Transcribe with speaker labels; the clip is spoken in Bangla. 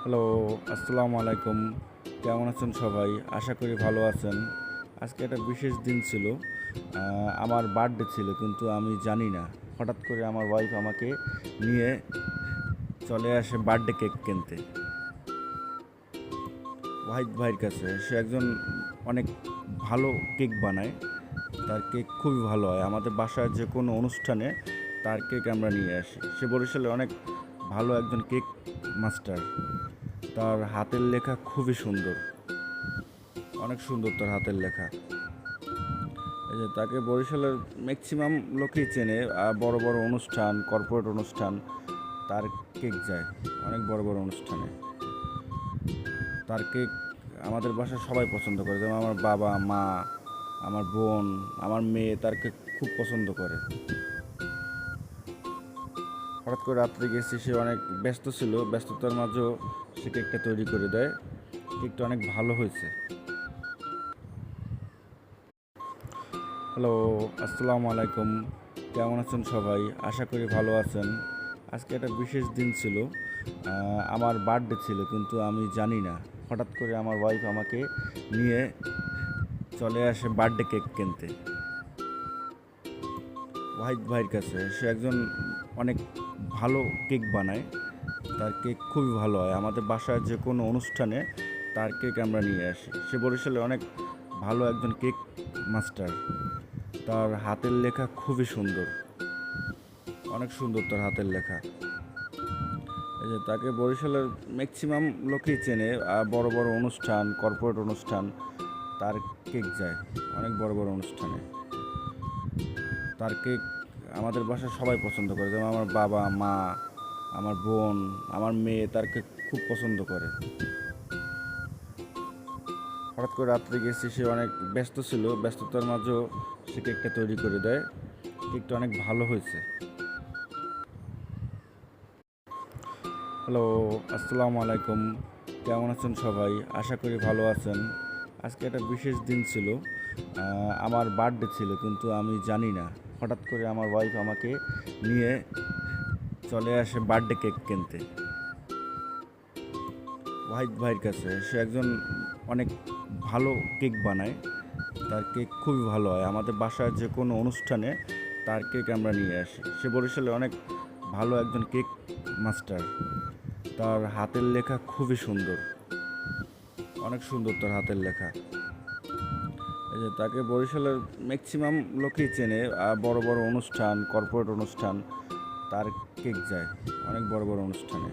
Speaker 1: হ্যালো, আসসালামু আলাইকুম। কেমন আছেন সবাই? আশা করি ভালো আছেন। আজকে একটা বিশেষ দিন ছিল। আমার বার্থডে ছিল, কিন্তু আমি জানি না। হঠাৎ করে আমার ওয়াইফ আমাকে নিয়ে চলে আসে বার্থডে কেক কিনতে ওয়াহিদ ভাইয়ের কাছে। সে একজন অনেক ভালো কেক বানায়। তার কেক খুবই ভালো হয়। আমাদের বাসায় যে কোনো অনুষ্ঠানে তার কেক আমরা নিয়ে আসি। সে বরিশালে অনেক ভালো একজন কেক মাস্টার। তার হাতের লেখা খুবই সুন্দর, অনেক সুন্দর তার হাতের লেখা। এই যে তাকে বরিশালের ম্যাক্সিমাম লোকই চেনে। বড় বড় অনুষ্ঠান, কর্পোরেট অনুষ্ঠান তার কেক যায়, অনেক বড় বড় অনুষ্ঠানে তার কেক আমাদের বাসায় সবাই পছন্দ করে। যেমন আমার বাবা, মা, আমার বোন, আমার মেয়ে তার কেক খুব পছন্দ করে। হঠাৎ করে রাত্রে গেছি, সে অনেক ব্যস্ত ছিল, ব্যস্ততার মাঝেও সে কেকটা তৈরি করে দেয়। কেকটা অনেক ভালো হয়েছে। হ্যালো, আসসালামু আলাইকুম। কেমন আছেন সবাই? আশা করি ভালো আছেন। আজকে একটা বিশেষ দিন ছিল। আমার বার্থডে ছিল, কিন্তু আমি জানি না। হঠাৎ করে আমার ওয়াইফ আমাকে নিয়ে চলে আসে বার্থডে কেক কিনতে ওয়াহিদ ভাইয়ের কাছে। সে একজন অনেক ভালো কেক বানায়। তার কেক খুবই ভালো হয়। আমাদের বাসায় যে কোনো অনুষ্ঠানে তার কেক আমরা নিয়ে আসি। সে বরিশালে অনেক ভালো একজন কেক মাস্টার। তার হাতের লেখা খুবই সুন্দর, অনেক সুন্দর তার হাতের লেখা। এই যে তাকে বরিশালের ম্যাক্সিমাম লোকই চেনে। বড় বড় অনুষ্ঠান, কর্পোরেট অনুষ্ঠান তার কেক যায়, অনেক বড় বড় অনুষ্ঠানে তার কেক আমাদের বাসায় সবাই পছন্দ করে। যেমন আমার বাবা, মা, আমার বোন, আমার মেয়ে তার কেক খুব পছন্দ করে। হঠাৎ করে রাত্রে গেছি, সে অনেক ব্যস্ত ছিল, ব্যস্ততার মাঝেও সে কেকটা তৈরি করে দেয়। কেকটা অনেক ভালো হয়েছে। হ্যালো, আসসালামু আলাইকুম। কেমন আছেন সবাই? আশা করি ভালো আছেন। আজকে একটা বিশেষ দিন ছিল। আমার বার্থডে ছিল, কিন্তু আমি জানি না। হঠাৎ করে আমার ওয়াইফ আমাকে নিয়ে চলে আসে বার্থডে কেক কিনতে ওয়াহিদ ভাইয়ের কাছে। সে একজন অনেক ভালো কেক বানায়। তার কেক খুবই ভালো হয়। আমাদের বাসায় যে কোনো অনুষ্ঠানে তার কেক আমরা নিয়ে আসি। সে বরিশালে অনেক ভালো একজন কেক মাস্টার। তার হাতের লেখা খুবই সুন্দর, অনেক সুন্দর তার হাতের লেখা। এই যে তাকে বরিশালের ম্যাক্সিমাম লোকই চেনে। বড় বড় অনুষ্ঠান, কর্পোরেট অনুষ্ঠান তার কেক যায়, অনেক বড় বড় অনুষ্ঠানে